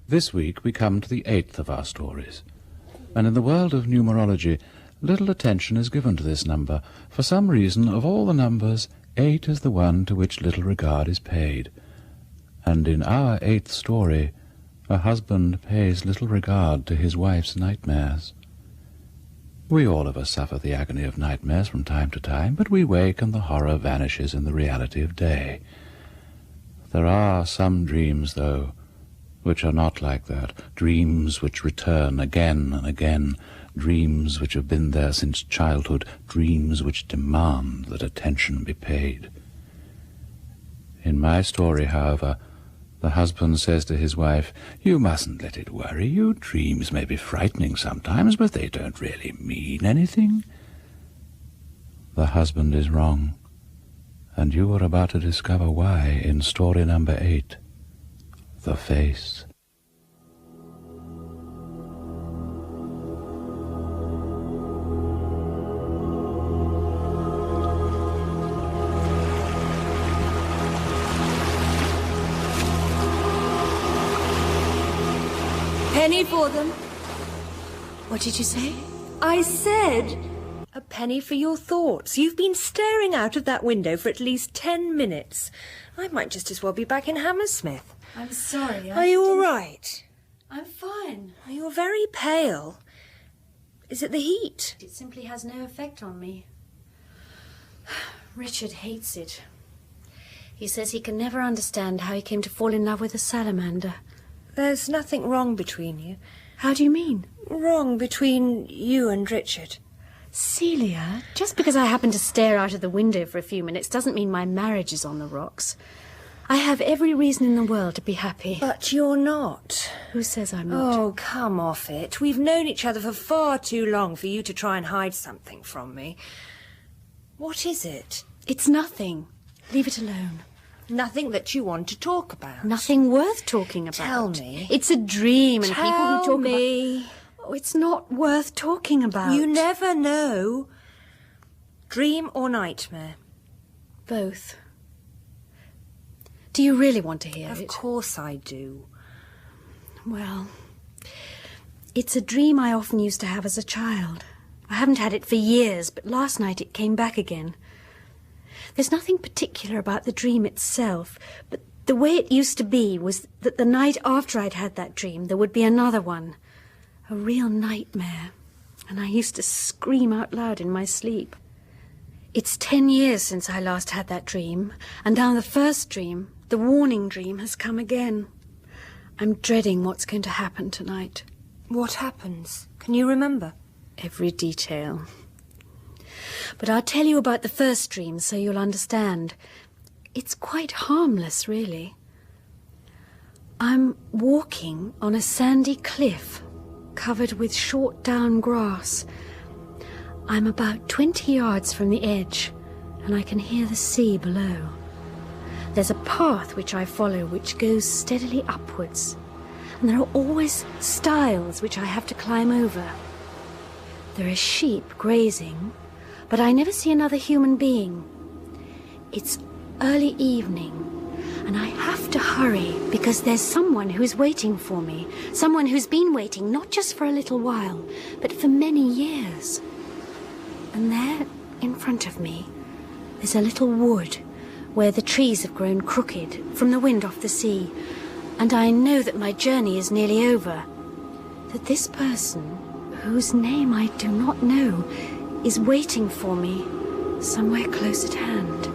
This week we come to the 8th of our stories, and in the world of numerology little attention is given to this number. For some reason, of all the numbers, 8 is the one to which little regard is paid. And in our 8th story, a husband pays little regard to his wife's nightmares. We all of us suffer the agony of nightmares from time to time, but we wake and the horror vanishes in the reality of day. There are some dreams, though, which are not like that, dreams which return again and again, dreams which have been there since childhood, dreams which demand that attention be paid. In my story, however, the husband says to his wife, "You mustn't let it worry you. Dreams may be frightening sometimes, but they don't really mean anything." The husband is wrong, and you are about to discover why in story number 8, The Face. Penny for them. What did you say? I said a penny for your thoughts. You've been staring out of that window for at least 10 minutes. I might just as well be back in Hammersmith. I'm sorry. Are you all right? I'm fine. You're very pale. Is it the heat? It simply has no effect on me. Richard hates it. He says he can never understand how he came to fall in love with a salamander. There's nothing wrong between you. How do you mean? Wrong between you and Richard. Celia, just because I happen to stare out of the window for a few minutes doesn't mean my marriage is on the rocks. I have every reason in the world to be happy. But you're not. Who says I'm not? Oh, come off it. We've known each other for far too long for you to try and hide something from me. What is it? It's nothing. Leave it alone. Nothing that you want to talk about. Nothing worth talking about. Tell me. It's a dream, and people who talk Tell me. Oh, it's not worth talking about. You never know. Dream or nightmare? Both. Do you really want to hear it? Of course I do. Well, it's a dream I often used to have as a child. I haven't had it for years, but last night it came back again. There's nothing particular about the dream itself, but the way it used to be was that the night after I'd had that dream, there would be another one. A real nightmare. And I used to scream out loud in my sleep. It's 10 years since I last had that dream, and now the first dream, the warning dream, has come again. I'm dreading what's going to happen tonight. What happens? Can you remember? Every detail. But I'll tell you about the first dream so you'll understand. It's quite harmless, really. I'm walking on a sandy cliff covered with short down grass. I'm about 20 yards from the edge, and I can hear the sea below. There's a path which I follow which goes steadily upwards, and there are always stiles which I have to climb over. There are sheep grazing, but I never see another human being. It's early evening, and I have to hurry because there's someone who's waiting for me, someone who's been waiting not just for a little while, but for many years. And there, in front of me, there's a little wood where the trees have grown crooked from the wind off the sea, and I know that my journey is nearly over, that this person, whose name I do not know, is waiting for me somewhere close at hand.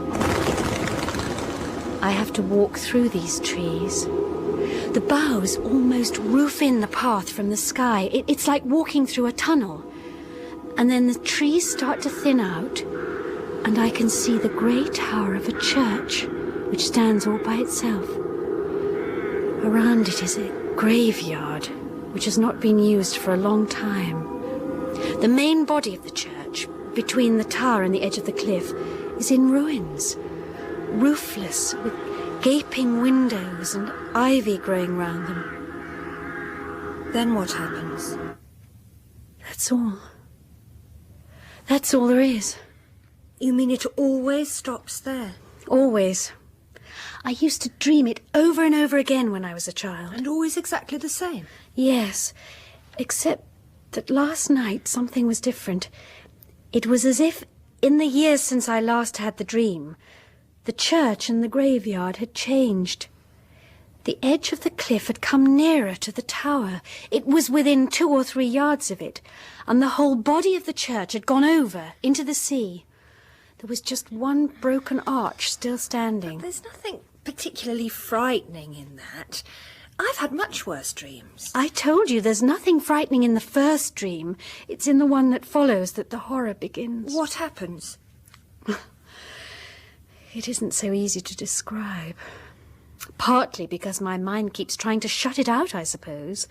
I have to walk through these trees. The boughs almost roof in the path from the sky. It's like walking through a tunnel. And then the trees start to thin out, and I can see the grey tower of a church, which stands all by itself. Around it is a graveyard, which has not been used for a long time. The main body of the church, between the tower and the edge of the cliff, is in ruins, roofless, with gaping windows and ivy growing round them. Then what happens? That's all. That's all there is. You mean it always stops there? Always. I used to dream it over and over again when I was a child. And always exactly the same? Yes, except that last night something was different. It was as if, in the years since I last had the dream, the church and the graveyard had changed. The edge of the cliff had come nearer to the tower. It was within 2 or 3 yards of it, and the whole body of the church had gone over into the sea. There was just one broken arch still standing. But there's nothing particularly frightening in that. I've had much worse dreams. I told you there's nothing frightening in the first dream. It's in the one that follows that the horror begins. What happens? It isn't so easy to describe. Partly because my mind keeps trying to shut it out, I suppose.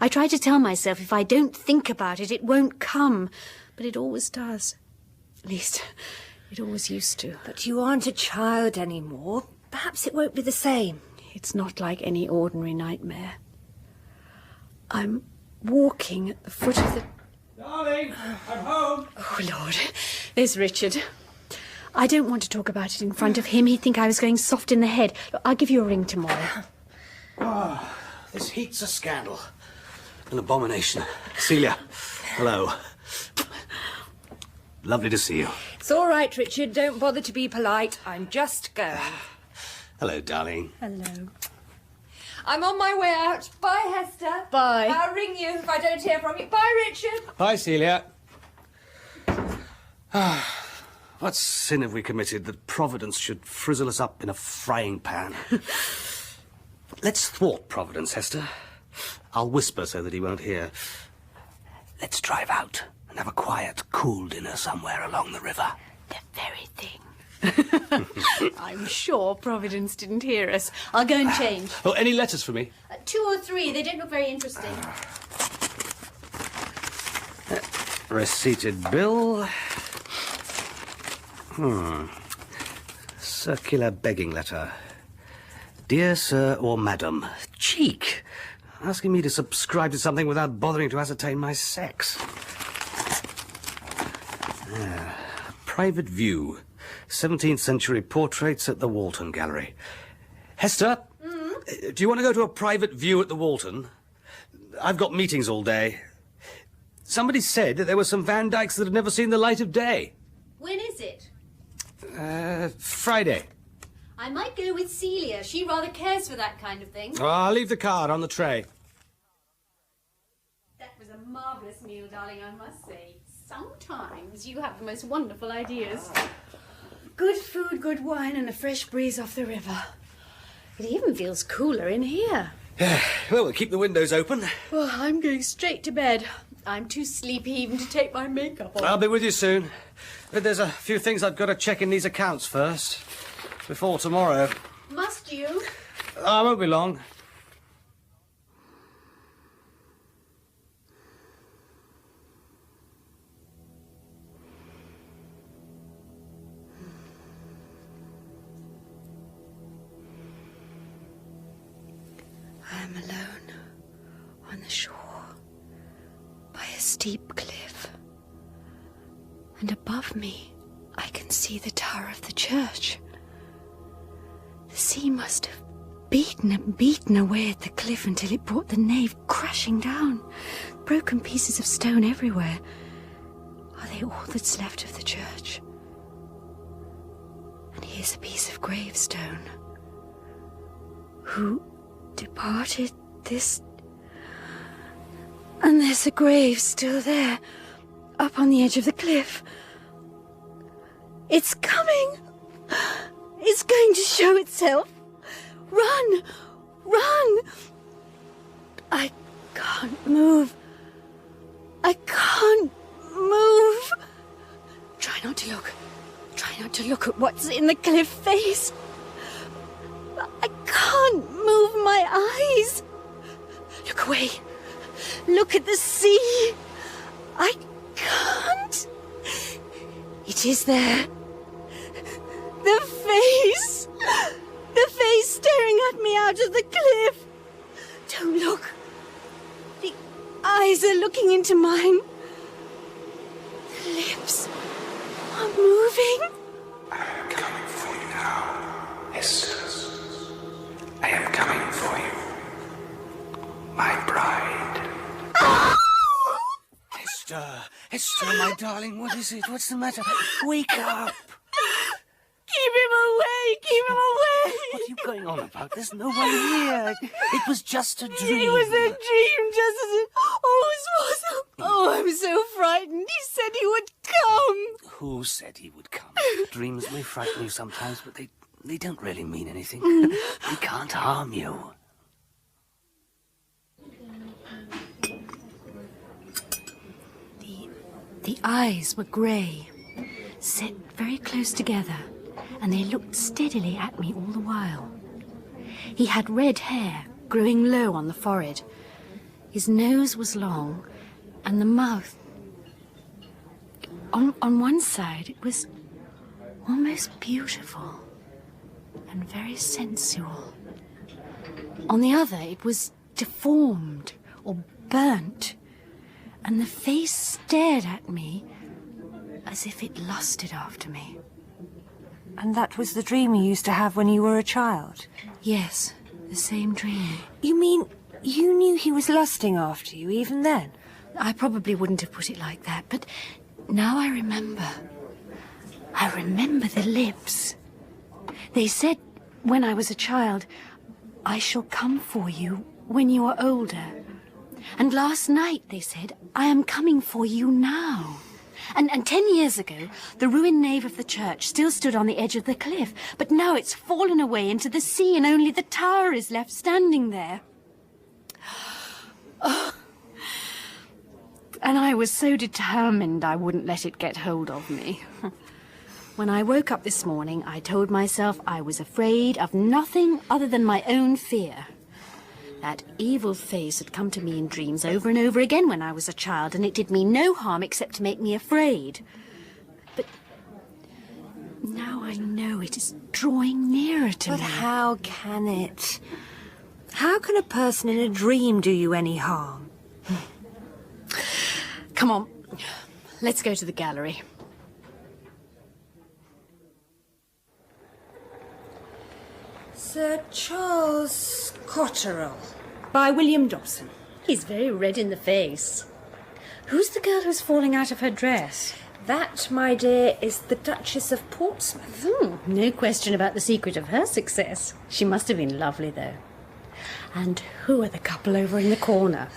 I try to tell myself if I don't think about it, it won't come. But it always does. At least, it always used to. But you aren't a child anymore. Perhaps it won't be the same. It's not like any ordinary nightmare. I'm walking at the foot of the... Darling, I'm home. Oh, Lord. There's Richard. I don't want to talk about it in front of him. He'd think I was going soft in the head. Look, I'll give you a ring tomorrow. Oh, this heat's a scandal. An abomination. Celia, hello. Lovely to see you. It's all right, Richard. Don't bother to be polite. I'm just going. Hello, darling. Hello. I'm on my way out. Bye, Hester. Bye. I'll ring you if I don't hear from you. Bye, Richard. Hi, Celia. What sin have we committed that Providence should frizzle us up in a frying pan? Let's thwart Providence, Hester. I'll whisper so that he won't hear. Let's drive out and have a quiet, cool dinner somewhere along the river. The very thing. I'm sure Providence didn't hear us. I'll go and change. Oh, any letters for me? 2 or 3. They don't look very interesting. Receipted bill. Circular begging letter. Dear Sir or Madam. Cheek. Asking me to subscribe to something without bothering to ascertain my sex. Private view. 17th century portraits at the Walton Gallery. Hester, do you want to go to a private view at the Walton? I've got meetings all day. Somebody said that there were some Van Dycks that had never seen the light of day. When is it? Friday. I might go with Celia. She rather cares for that kind of thing. Oh, I'll leave the card on the tray. That was a marvellous meal, darling, I must say. Sometimes you have the most wonderful ideas. Good food, good wine, and a fresh breeze off the river. It even feels cooler in here. Well, we'll keep the windows open. Well, I'm going straight to bed. I'm too sleepy even to take my makeup off. I'll be with you soon. But there's a few things I've got to check in these accounts first. Before tomorrow. Must you? I won't be long. I am alone on the shore by a steep cliff. And above me, I can see the tower of the church. The sea must have beaten and beaten away at the cliff until it brought the nave crashing down. Broken pieces of stone everywhere. Are they all that's left of the church? And here's a piece of gravestone. Who departed this? And there's a grave still there, up on the edge of the cliff. It's coming! It's going to show itself! Run! Run! I can't move. I can't move. Try not to look. Try not to look at what's in the cliff face. I can't move my eyes. Look away. Look at the sea. I can't. It is there. The face. The face staring at me out of the cliff. Don't look. The eyes are looking into mine. The lips are moving. I'm coming for you now, Esther. Hester, my darling, what is it? What's the matter? Wake up! Keep him away! Keep him away! What are you going on about? There's no one here. It was just a dream. It was a dream, just as it always was. Oh, I'm so frightened. He said he would come. Who said he would come? Dreams may frighten you sometimes, but they don't really mean anything. They can't harm you. The eyes were grey, set very close together, and they looked steadily at me all the while. He had red hair, growing low on the forehead. His nose was long, and the mouth... On one side, it was almost beautiful and very sensual. On the other, it was deformed or burnt, and the face stared at me as if it lusted after me. And that was the dream you used to have when you were a child? Yes, the same dream. You mean you knew he was lusting after you even then? I probably wouldn't have put it like that, but now I remember. I remember the lips. They said when I was a child, "I shall come for you when you are older." And last night they said, "I am coming for you now." And 10 years ago, the ruined nave of the church still stood on the edge of the cliff, but now it's fallen away into the sea and only the tower is left standing there. Oh. And I was so determined I wouldn't let it get hold of me. When I woke up this morning, I told myself I was afraid of nothing other than my own fear. That evil face had come to me in dreams over and over again when I was a child, and it did me no harm except to make me afraid. But now I know it is drawing nearer to me. But how can it? How can a person in a dream do you any harm? Come on, let's go to the gallery. Sir Charles Cotterell, by William Dobson. He's very red in the face. Who's the girl who's falling out of her dress? That, my dear, is the Duchess of Portsmouth. No question about the secret of her success. She must have been lovely, though. And who are the couple over in the corner?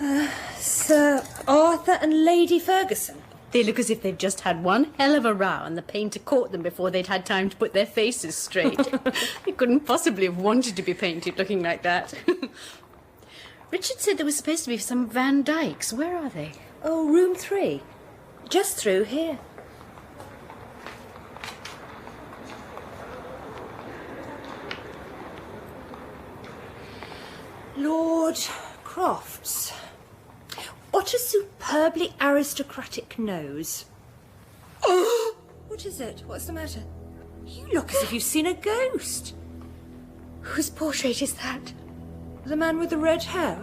Sir Arthur and Lady Ferguson. They look as if they've just had one hell of a row and the painter caught them before they'd had time to put their faces straight. They couldn't possibly have wanted to be painted looking like that. Richard said there was supposed to be some Van Dykes. Where are they? Oh, room 3. Just through here. Lord Crofts. What a superbly aristocratic nose. Oh! What is it? What's the matter? You look as if you've seen a ghost. Whose portrait is that? The man with the red hair?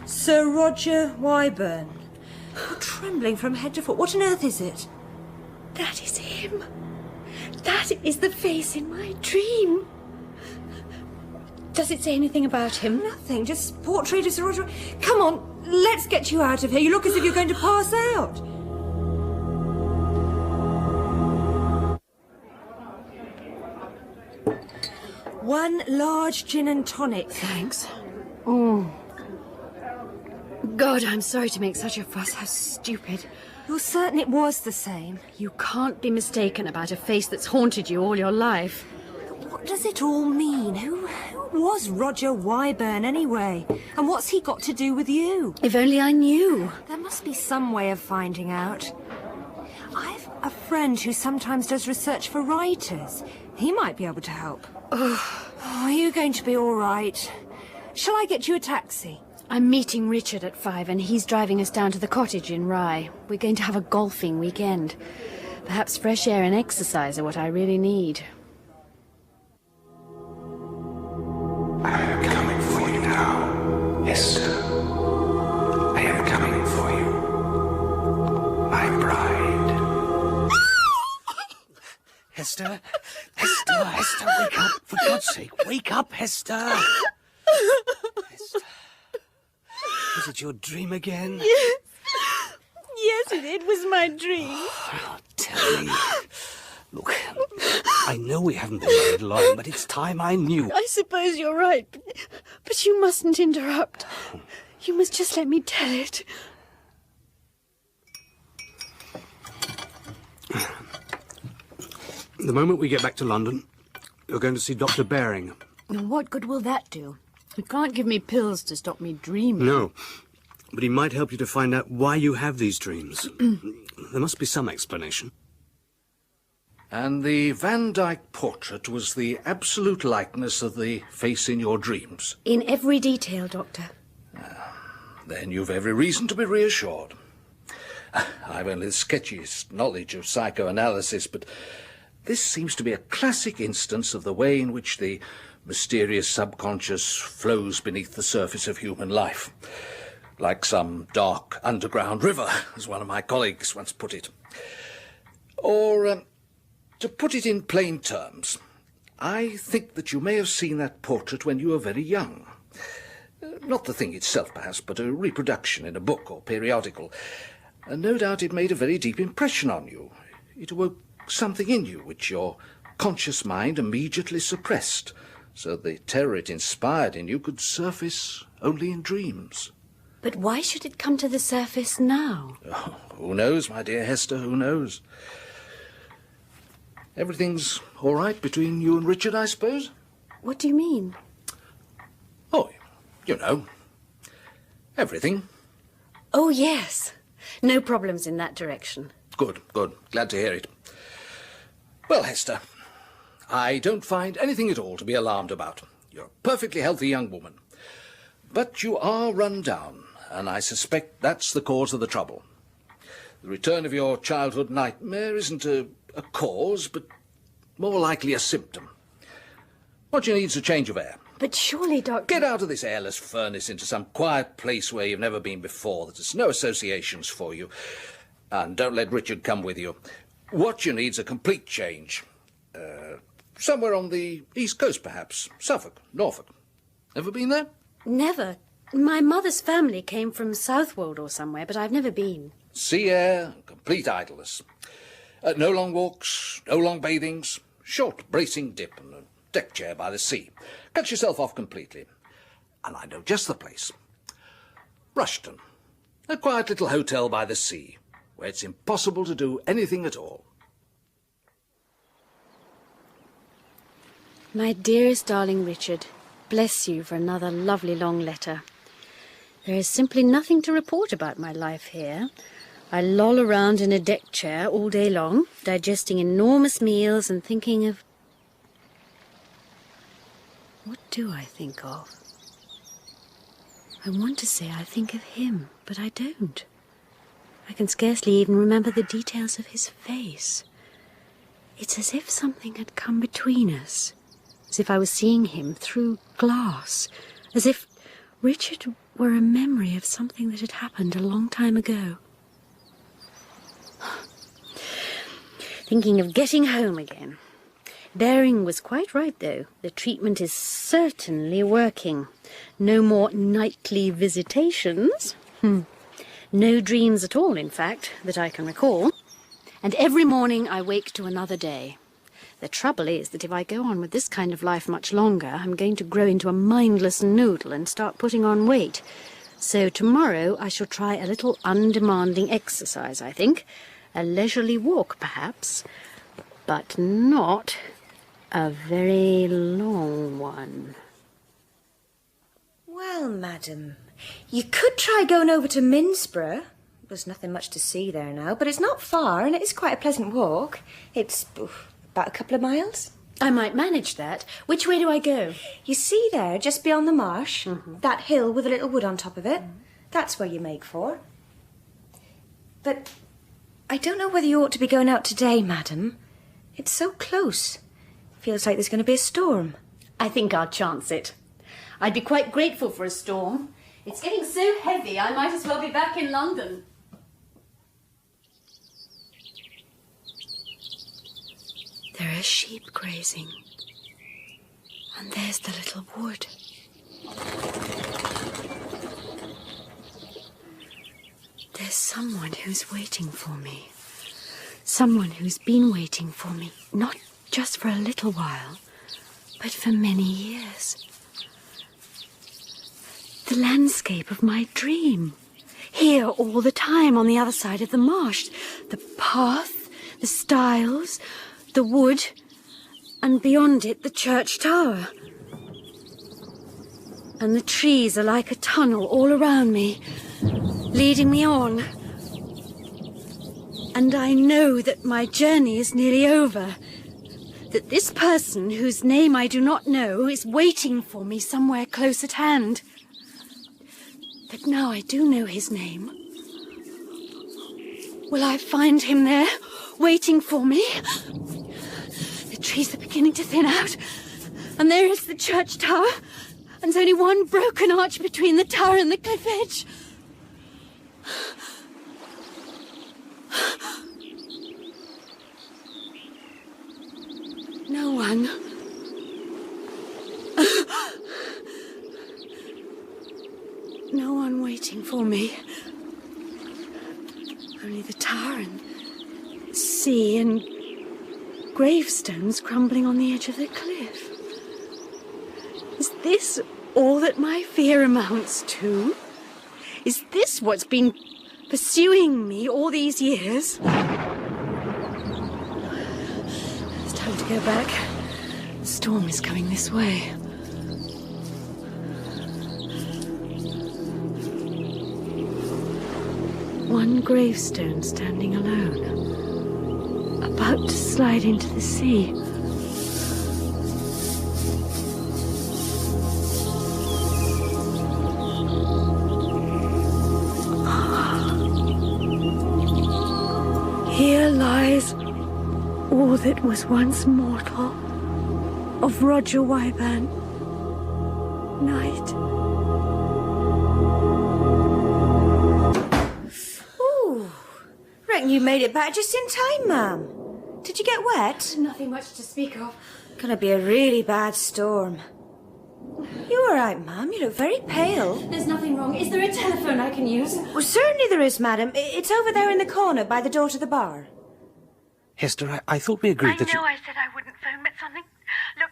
Sir Roger Wyburn. You're trembling from head to foot. What on earth is it? That is him. That is the face in my dream. Does it say anything about him? Nothing, just portrait of Sir Roger. Come on, let's get you out of here. You look as if you're going to pass out. One large gin and tonic. Thanks. Oh. God, I'm sorry to make such a fuss. How stupid. You're certain it was the same? You can't be mistaken about a face that's haunted you all your life. What does it all mean? Who was Roger Wyburn anyway? And what's he got to do with you? If only I knew. There must be some way of finding out. I've a friend who sometimes does research for writers. He might be able to help. Oh, are you going to be all right? Shall I get you a taxi? I'm meeting Richard at 5 and he's driving us down to the cottage in Rye. We're going to have a golfing weekend. Perhaps fresh air and exercise are what I really need. I am coming for you now, Hester. I am coming for you, my bride. Hester? Hester, wake up. For God's sake, wake up, Hester. Hester. Is it your dream again? Yes, it was my dream. Tell me. Look, I know we haven't been married long, but it's time I knew. I suppose you're right, but you mustn't interrupt. You must just let me tell it. The moment we get back to London, you're going to see Dr. Baring. Now, what good will that do? You can't give me pills to stop me dreaming. No, but he might help you to find out why you have these dreams. There must be some explanation. And the Van Dyck portrait was the absolute likeness of the face in your dreams? In every detail, Doctor. Then you've every reason to be reassured. I've only the sketchiest knowledge of psychoanalysis, but this seems to be a classic instance of the way in which the mysterious subconscious flows beneath the surface of human life. Like some dark underground river, as one of my colleagues once put it. Or, to put it in plain terms, I think that you may have seen that portrait when you were very young. Not the thing itself, perhaps, but a reproduction in a book or periodical. And no doubt it made a very deep impression on you. It awoke something in you which your conscious mind immediately suppressed, so the terror it inspired in you could surface only in dreams. But why should it come to the surface now? Oh, who knows, my dear Hester, who knows? Everything's all right between you and Richard, I suppose? What do you mean? Oh, you know, everything. Oh, yes. No problems in that direction. Good, good. Glad to hear it. Well, Hester, I don't find anything at all to be alarmed about. You're a perfectly healthy young woman. But you are run down, and I suspect that's the cause of the trouble. The return of your childhood nightmare isn't a cause, but more likely a symptom. What you need is a change of air. But surely, Doctor... Get out of this airless furnace into some quiet place where you've never been before, that has no associations for you. And don't let Richard come with you. What you need's a complete change. Somewhere on the East Coast, perhaps. Suffolk, Norfolk. Ever been there? Never. My mother's family came from Southwold or somewhere, but I've never been. Sea air, complete idleness. No long walks, no long bathings. Short, bracing dip and a deck chair by the sea. Cut yourself off completely. And I know just the place. Rushton. A quiet little hotel by the sea, where it's impossible to do anything at all. My dearest darling Richard, bless you for another lovely long letter. There is simply nothing to report about my life here. I loll around in a deck chair all day long, digesting enormous meals and thinking of... What do I think of? I want to say I think of him, but I don't. I can scarcely even remember the details of his face. It's as if something had come between us, as if I was seeing him through glass, as if Richard were a memory of something that had happened a long time ago. Thinking of getting home again. Baring was quite right, though. The treatment is certainly working. No more nightly visitations. No dreams at all, in fact, that I can recall. And every morning I wake to another day. The trouble is that if I go on with this kind of life much longer, I'm going to grow into a mindless noodle and start putting on weight. So tomorrow I shall try a little undemanding exercise, I think. A leisurely walk, perhaps, but not a very long one. Well, madam, you could try going over to Minsborough. There's nothing much to see there now, but it's not far, and it is quite a pleasant walk. It's about a couple of miles. I might manage that. Which way do I go? You see there, just beyond the marsh, that hill with a little wood on top of it? That's where you make for. But I don't know whether you ought to be going out today, madam. It's so close. Feels like there's going to be a storm. I think I'll chance it. I'd be quite grateful for a storm. It's getting so heavy, I might as well be back in London. There are sheep grazing. And there's the little wood. There's There's someone who's waiting for me. Someone who's been waiting for me, not just for a little while, but for many years. The landscape of my dream. Here all the time on the other side of the marsh. The path, the stiles, the wood, and beyond it the church tower. And the trees are like a tunnel all around me, leading me on. And I know that my journey is nearly over. That this person, whose name I do not know, is waiting for me somewhere close at hand. But now I do know his name. Will I find him there, waiting for me? The trees are beginning to thin out, and there is the church tower, and there's only one broken arch between the tower and the cliff edge. No one. No one waiting for me. Only the tower and sea and gravestones crumbling on the edge of the cliff. Is this all that my fear amounts to? Is this what's been pursuing me all these years? It's time to go back. The storm is coming this way. One gravestone standing alone, about to slide into the sea. Here lies all that was once mortal of Roger Wyburn, Knight. Ooh, reckon you made it back just in time, ma'am. Did you get wet? Nothing much to speak of. Gonna be a really bad storm. You all right, ma'am? You look very pale. There's nothing wrong. Is there a telephone I can use? Well, certainly there is, madam. It's over there in the corner by the door to the bar. Hester, I thought we agreed that you... I said I wouldn't phone, but something... Look,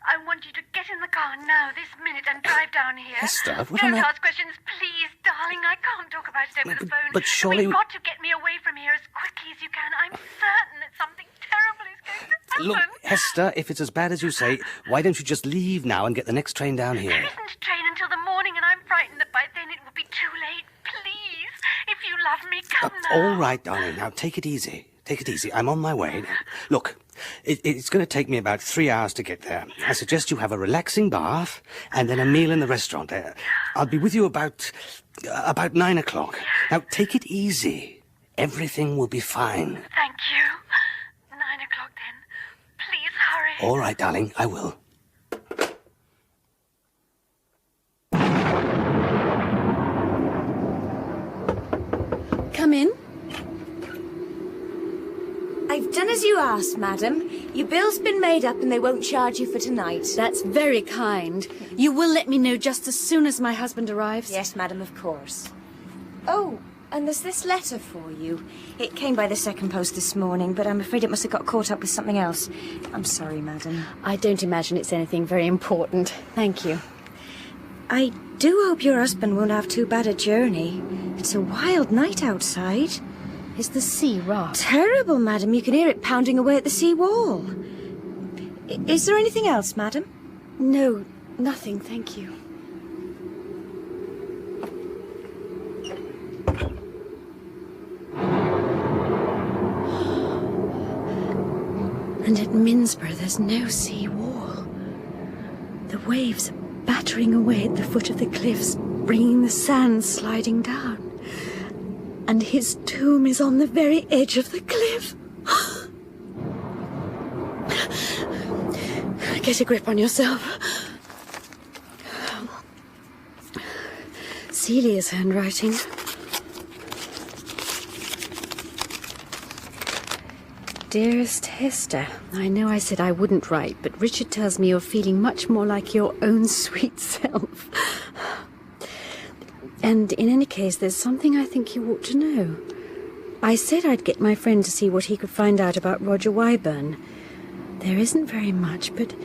I want you to get in the car now, this minute, and drive down here. Hester, what Don't am I... ask questions, please, darling. I can't talk about it over the phone. but surely- We've got to get me away from here as quickly as you can. I'm certain that something terrible is going to happen. Look, Hester, if it's as bad as you say, why don't you just leave now and get the next train down here? There isn't a train until the morning, and I'm frightened that by then it will be too late. Please, if you love me, come now. All right, darling. Now, take it easy. Take it easy. I'm on my way. Look, it's going to take me about 3 hours to get there. I suggest you have a relaxing bath and then a meal in the restaurant. I'll be with you about 9 o'clock. Now, take it easy. Everything will be fine. Thank you. 9 o'clock then. Please hurry. All right, darling. I will. Come in. I've done as you asked, madam. Your bill's been made up and they won't charge you for tonight. That's very kind. You will let me know just as soon as my husband arrives? Yes, madam, of course. Oh, and there's this letter for you. It came by the second post this morning, but I'm afraid it must have got caught up with something else. I'm sorry, madam. I don't imagine it's anything very important. Thank you. I do hope your husband won't have too bad a journey. It's a wild night outside. Is the sea rough? Terrible, madam. You can hear it pounding away at the sea wall. Is there anything else, madam? No, nothing, thank you. And at Minsborough there's no sea wall. The waves are battering away at the foot of the cliffs, bringing the sand sliding down. And his tomb is on the very edge of the cliff. Get a grip on yourself. Celia's handwriting. Dearest Hester, I know I said I wouldn't write, but Richard tells me you're feeling much more like your own sweet self. And in any case, there's something I think you ought to know. I said I'd get my friend to see what he could find out about Roger Wyburn. There isn't very much, but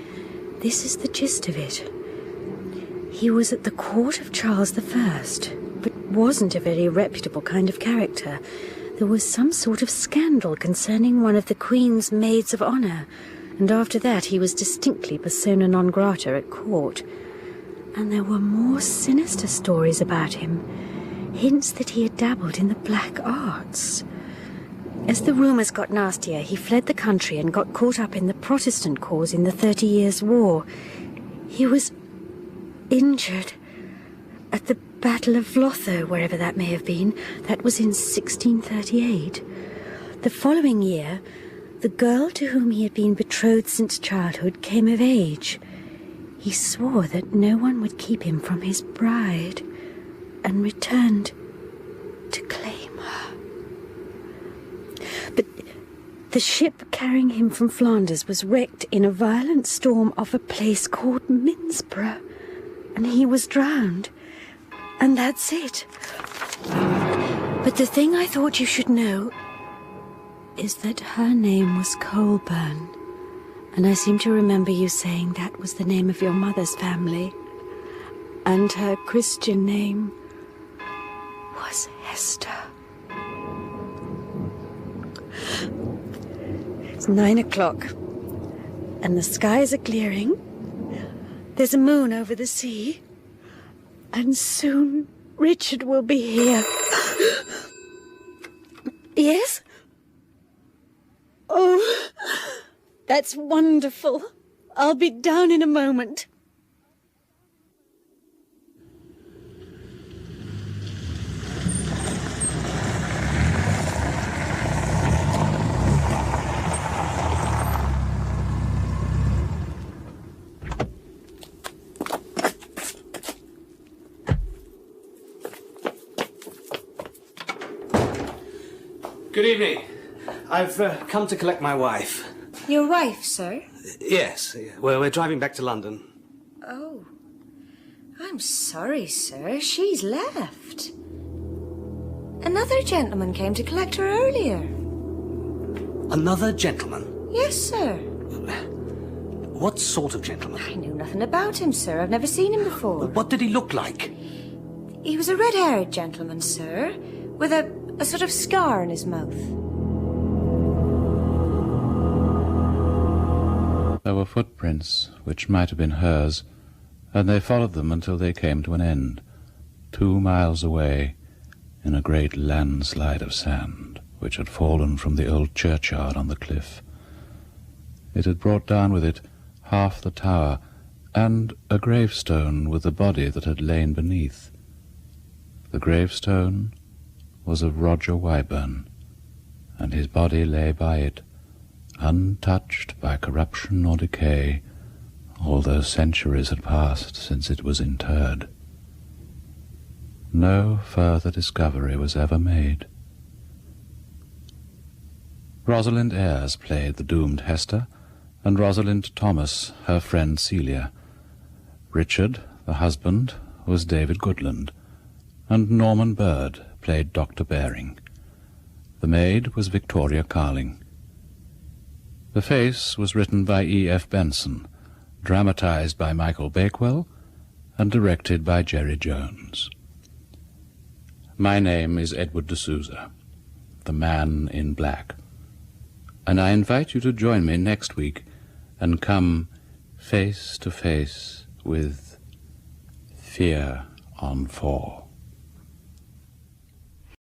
this is the gist of it. He was at the court of Charles I, but wasn't a very reputable kind of character. There was some sort of scandal concerning one of the Queen's maids of honour, and after that he was distinctly persona non grata at court. And there were more sinister stories about him, hints that he had dabbled in the black arts. As the rumours got nastier, he fled the country and got caught up in the Protestant cause in the 30 Years' War. He was injured at the Battle of Vlotho, wherever that may have been. That was in 1638. The following year, the girl to whom he had been betrothed since childhood came of age. He swore that no one would keep him from his bride, and returned to claim her. But the ship carrying him from Flanders was wrecked in a violent storm off a place called Minsborough, and he was drowned. And that's it. But the thing I thought you should know is that her name was Colburn. And I seem to remember you saying that was the name of your mother's family. And her Christian name was Hester. It's 9 o'clock, and the skies are clearing. There's a moon over the sea, and soon Richard will be here. Yes? Oh, that's wonderful. I'll be down in a moment. Good evening. I've come to collect my wife. Your wife, sir? Yes. Well, we're driving back to London. Oh. I'm sorry, sir. She's left. Another gentleman came to collect her earlier. Another gentleman? Yes, sir. What sort of gentleman? I knew nothing about him, sir. I've never seen him before. What did he look like? He was a red-haired gentleman, sir, with a sort of scar on his mouth. There were footprints, which might have been hers, and they followed them until they came to an end, 2 miles away, in a great landslide of sand, which had fallen from the old churchyard on the cliff. It had brought down with it half the tower, and a gravestone with the body that had lain beneath. The gravestone was of Roger Wyburn, and his body lay by it, untouched by corruption or decay, although centuries had passed since it was interred. No further discovery was ever made. Rosalind Ayres played the doomed Hester, and Rosalind Thomas her friend Celia. Richard, the husband, was David Goodland, and Norman Bird played Dr. Baring. The maid was Victoria Carling. The face was written by E.F. Benson, dramatized by Michael Bakewell, and directed by Jerry Jones. My name is Edward De Souza, the Man in Black, and I invite you to join me next week and come face to face with Fear on 4.